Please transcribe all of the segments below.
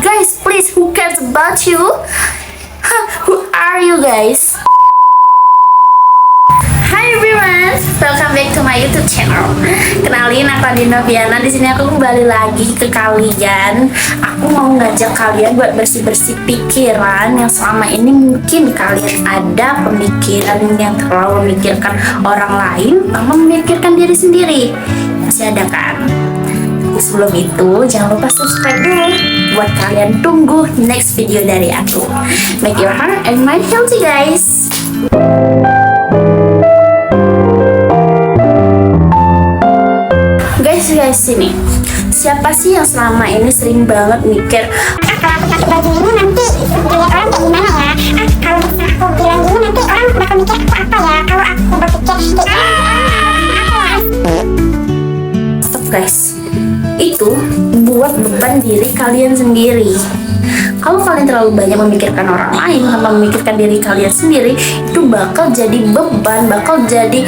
Guys, please, who cares about you? Who are you guys? Hi everyone, welcome back to my YouTube channel. Kenalin, aku Adi Noviana. Di sini aku kembali lagi ke kalian. Aku mau ngajak kalian buat bersih-bersih pikiran yang selama ini mungkin kalian ada pemikiran yang terlalu memikirkan orang lain tanpa memikirkan diri sendiri. Masih ada kan? Sebelum itu, jangan lupa subscribe dulu buat kalian tunggu next video dari aku. Make your heart and mind healthy, guys. Guys, sini. Siapa sih yang selama ini sering banget mikir, kalau aku pakai baju ini nanti dilihat orang kayak gimana ya? Kalau aku bilang gini nanti orang bakal mikir aku apa ya? Kalau aku berpikir stop guys. Itu buat beban diri kalian sendiri. Kalau kalian terlalu banyak memikirkan orang lain tanpa memikirkan diri kalian sendiri, itu bakal jadi beban, bakal jadi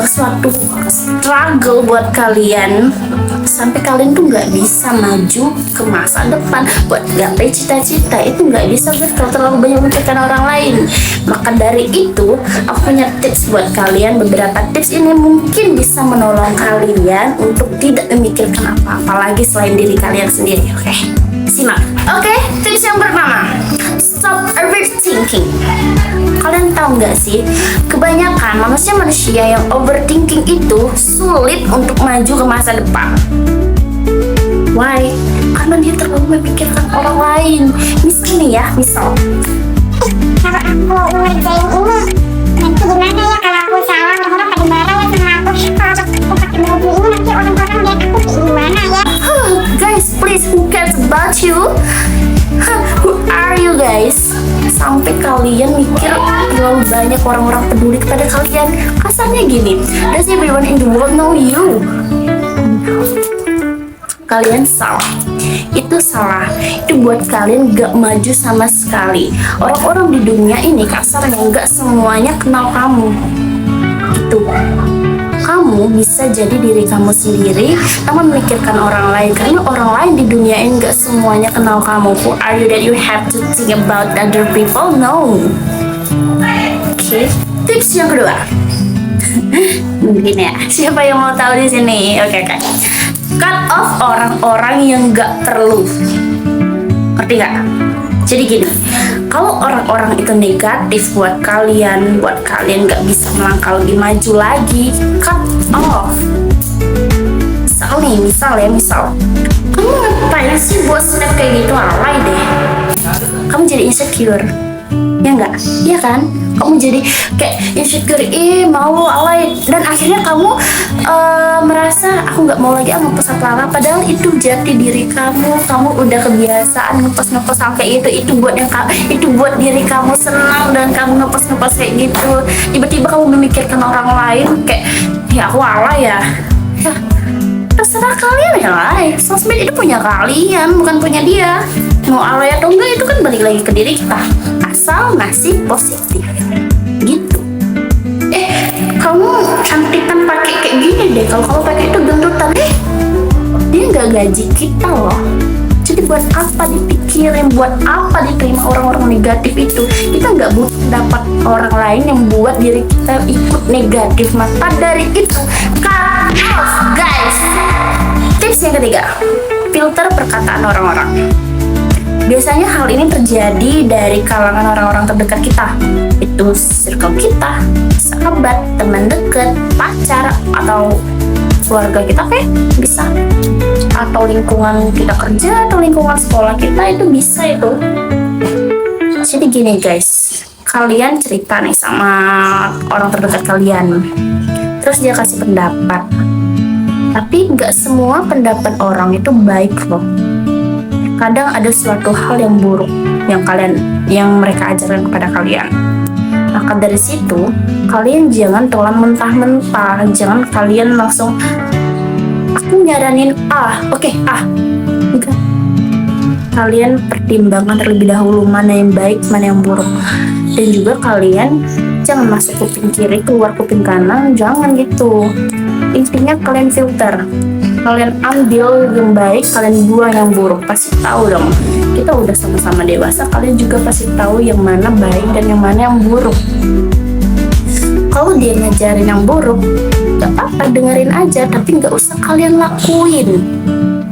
suatu struggle buat kalian sampai kalian tuh nggak bisa maju ke masa depan buat gapai cita-cita. Itu nggak bisa guys kalau terlalu banyak memikirkan orang lain. Maka dari itu aku punya tips buat kalian. Beberapa tips ini mungkin bisa menolong kalian untuk tidak memikirkan apa-apa lagi selain diri kalian sendiri. Oke, simak. Oke, tips yang pertama, stop overthinking. Kalian tahu nggak sih, kebanyakan manusia-manusia yang overthinking itu sulit untuk maju ke masa depan. Why? Karena dia terlalu memikirkan orang lain. Misal kalau aku ngerjain ini nanti gimana ya kalau aku salah, orang-orang pada marah ya sama aku. Kalau aku pakai baju ini nanti orang-orang lihat aku kayak gimana ya? Guys, please, who cares about you? Who are you guys? Sampai kalian mikir terlalu banyak orang-orang peduli kepada kalian. Kasarnya gini, does everyone in the world know you? Kalian salah. Itu salah. Itu buat kalian gak maju sama sekali. Orang-orang di dunia ini kasarnya gak semuanya kenal kamu. Gitu. Kamu bisa jadi diri kamu sendiri tanpa memikirkan orang lain, karena orang lain di dunia ini gak semuanya kenal kamu. Who are you that you have to think about other people? No. Oke. Tips yang kedua. Mungkin ya, siapa yang mau tahu di sini? Oke. Cut off orang-orang yang gak perlu. Ngerti gak? Jadi gini, kalau orang-orang itu negatif buat kalian gak bisa melangkah lebih maju lagi, cut off. Misal kamu ngapain sih buat snap kayak gitu? Alay deh. Kamu jadi insecure, ya enggak? Iya kan? Kamu jadi kayak insecure, malu, alay, dan akhirnya kamu merasa aku nggak mau lagi ngepost apa-apa. Padahal itu jati diri kamu udah kebiasaan ngepost hal kayak itu buat itu buat diri kamu senang dan kamu ngepost kayak gitu. Tiba-tiba kamu memikirkan orang lain kayak, ya aku alay ya terserah kalian ya alay. Sosmed itu punya kalian, bukan punya dia. Mau alay atau enggak itu kan balik lagi ke diri kita, asal ngasih positif gitu. Kamu cantikan pakai kayak gini deh, kalau kamu pakai itu gendutan, dia nggak gaji kita loh. Jadi buat apa dipikirin, buat apa diterima orang-orang negatif itu? Kita nggak butuh dapat orang lain yang buat diri kita ikut negatif. Maka dari itu, cut off guys. Tips yang ketiga, filter perkataan orang-orang. Biasanya hal ini terjadi dari kalangan orang-orang terdekat kita. Itu circle kita, sahabat, teman dekat, pacar, atau keluarga kita kayak bisa. Atau lingkungan kita kerja, atau lingkungan sekolah kita, itu bisa itu. Jadi gini guys, kalian cerita nih sama orang terdekat kalian, terus dia kasih pendapat. Tapi nggak semua pendapat orang itu baik loh. Kadang ada suatu hal yang buruk yang mereka ajarkan kepada kalian. Maka dari situ kalian jangan telan mentah-mentah. Jangan kalian langsung aku nyaranin enggak. Kalian pertimbangkan terlebih dahulu mana yang baik, mana yang buruk. Dan juga kalian jangan masuk kuping kiri keluar kuping kanan, jangan gitu. Intinya kalian filter kalian ambil yang baik, kalian buang yang buruk. Pasti tahu dong, kita udah sama-sama dewasa, kalian juga pasti tahu yang mana baik dan yang mana yang buruk. Kalau dia ngajarin yang buruk, gak apa-apa, dengerin aja, tapi gak usah kalian lakuin.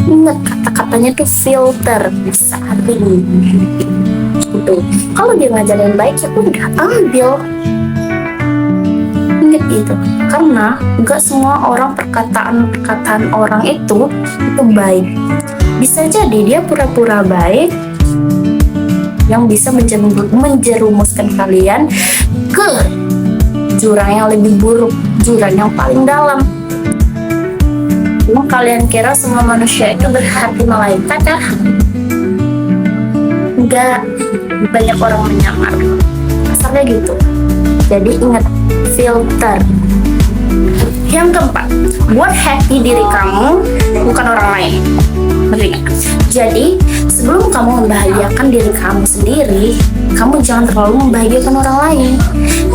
Ingat kata-katanya tuh filter, saring gitu. Kalau dia ngajarin baik, ya udah ambil. Ingat itu, karena gak semua orang, perkataan orang itu baik. Bisa jadi dia pura-pura baik yang bisa menjerumuskan kalian ke jurang yang lebih buruk, jurang yang paling dalam. Emang kalian kira semua manusia itu berhati malaikat ya? Enggak, banyak orang menyamar. Asalnya gitu. Jadi ingat, filter. Yang keempat, buat happy diri kamu, bukan orang lain. Ngerti nggak? Jadi sebelum kamu membahagiakan diri kamu sendiri, kamu jangan terlalu membahagiakan orang lain.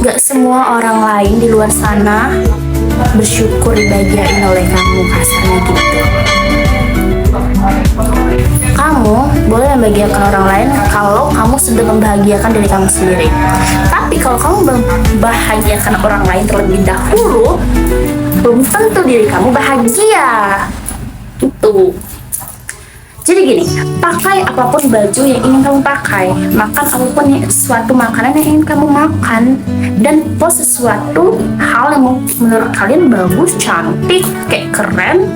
Gak semua orang lain di luar sana bersyukur dibahagiain oleh kamu, kasarnya gitu. Kamu boleh membahagiakan orang lain kalau kamu sudah membahagiakan diri kamu sendiri. Tapi kalau kamu membahagiakan orang lain terlebih dahulu, belum tentu diri kamu bahagia. Gitu. Jadi gini, pakai apapun baju yang ingin kamu pakai, makan apapun suatu makanan yang ingin kamu makan, dan post sesuatu hal yang menurut kalian bagus, cantik, kayak keren,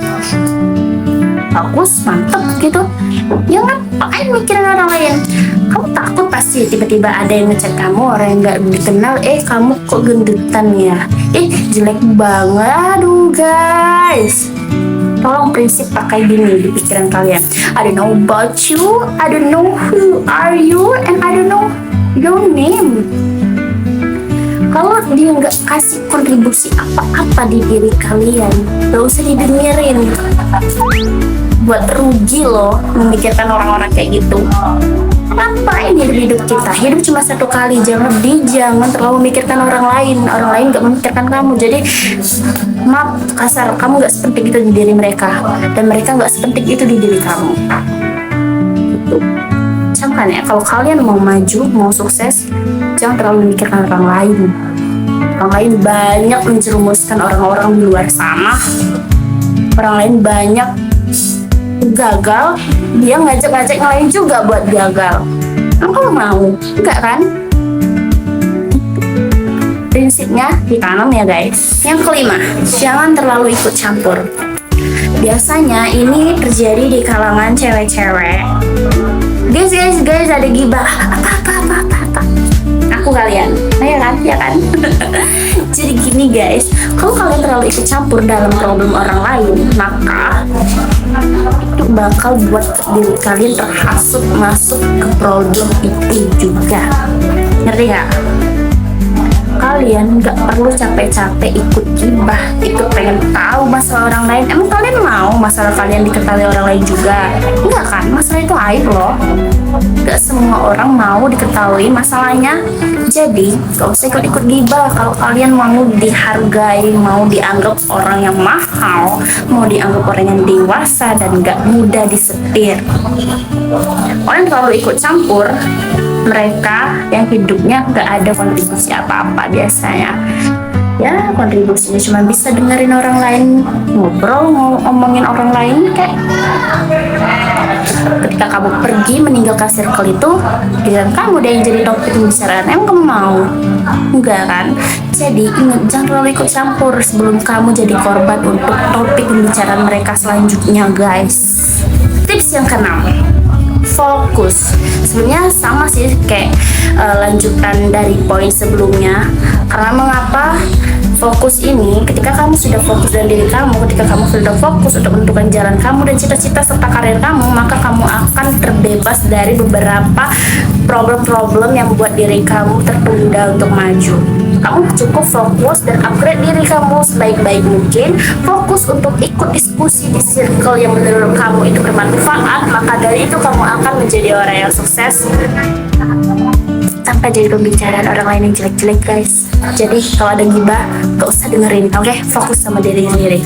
bagus, mantep gitu. Jangan pakai mikirin orang lain. Kamu takut pasti tiba-tiba ada yang ngechat kamu, orang yang nggak dikenal, kamu kok gendutan ya, jelek banget, aduh guys. Tolong prinsip pakai gini di pikiran kalian. I don't know about you, I don't know who are you, and I don't know your name. Kalau dia nggak kasih kontribusi apa-apa di diri kalian, gak usah didengerin. Buat rugi loh memikirkan orang-orang kayak gitu. Ngapain hidup kita? Hidup cuma satu kali, jangan terlalu memikirkan orang lain. Orang lain gak memikirkan kamu. Jadi maaf kasar, kamu gak sepenting itu di diri mereka, dan mereka gak sepenting itu di diri kamu. Gitu. Camkan ya, kalau kalian mau maju, mau sukses, jangan terlalu memikirkan orang lain. Orang lain banyak menjerumuskan orang-orang di luar sana. Orang lain banyak gagal, dia ngajak-ngajak yang lain juga buat gagal. Emang kamu mau? Enggak kan? Prinsipnya ditanam ya guys. Yang kelima, jangan terlalu ikut campur. Biasanya ini terjadi di kalangan cewek-cewek. Guys, ada gibah. Apa. Aku kalian, ya kan? Jadi gini guys, kalau kalian terlalu ikut campur dalam problem orang lain, maka itu bakal buat diri kalian terhasut masuk ke problem itu juga. Ngerti gak? Kalian gak perlu capek-capek ikut gibah, ikut pengen tahu masalah orang lain. Emang kalian mau masalah kalian diketahui orang lain juga? Enggak kan? Masalah itu aib loh. Gak semua orang mau diketahui masalahnya. Jadi gak usah ikut-ikut gibah. Kalau kalian mau dihargai, mau dianggap orang yang mahal, mau dianggap orang yang dewasa dan gak mudah disetir, orang terlalu ikut campur, mereka yang hidupnya gak ada kontribusi apa-apa biasanya. Ya kontribusinya cuma bisa dengerin orang lain ngobrol, ngomongin orang lain. Kayak ketika kamu pergi meninggalkan circle itu, giliran kamu deh yang jadi topik pembicaraan. Emang kamu mau? Enggak kan? Jadi ingat, jangan terlalu ikut campur sebelum kamu jadi korban untuk topik pembicaraan mereka selanjutnya guys. Tips yang keenam, fokus. Sebenarnya sama sih kayak lanjutan dari poin sebelumnya. Karena mengapa fokus ini, ketika kamu sudah fokus dengan diri kamu, ketika kamu sudah fokus untuk menentukan jalan kamu dan cita-cita serta karir kamu, maka kamu akan terbebas dari beberapa problem-problem yang membuat diri kamu tertunda untuk maju. Kamu cukup fokus dan upgrade diri kamu sebaik-baik mungkin. Fokus untuk ikut diskusi di circle yang menurut kamu itu bermanfaat, maka dari itu kamu akan menjadi orang yang sukses. sampai jadi pembicaraan orang lain yang jelek-jelek guys. Jadi kalau ada gibah gak usah dengerin, oke? Fokus sama diri sendiri.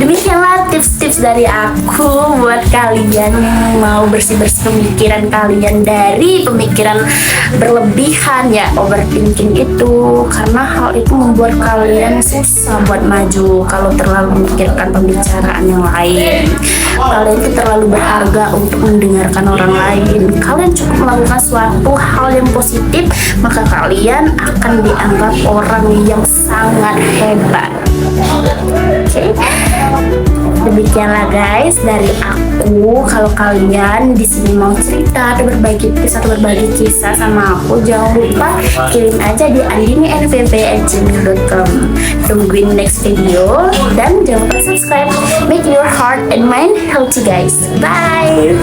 Demikianlah tips-tips dari aku buat kalian yang mau bersih-bersih pemikiran kalian dari pemikiran berlebihan ya, overthinking itu, karena hal itu membuat kalian susah buat maju kalau terlalu memikirkan pembicaraan yang lain. Kalian itu terlalu berharga untuk mendengarkan orang lain. Kalian cukup melakukan suatu hal yang positif, maka kalian akan dianggap orang yang sangat hebat. Oke. Demikianlah guys dari aku. Kalau kalian di sini mau cerita atau berbagi tips atau berbagi kisah sama aku, jangan lupa kirim aja di andinivpp@gmail.com. Tungguin next video dan jangan lupa subscribe. Make your heart and mind healthy guys. Bye.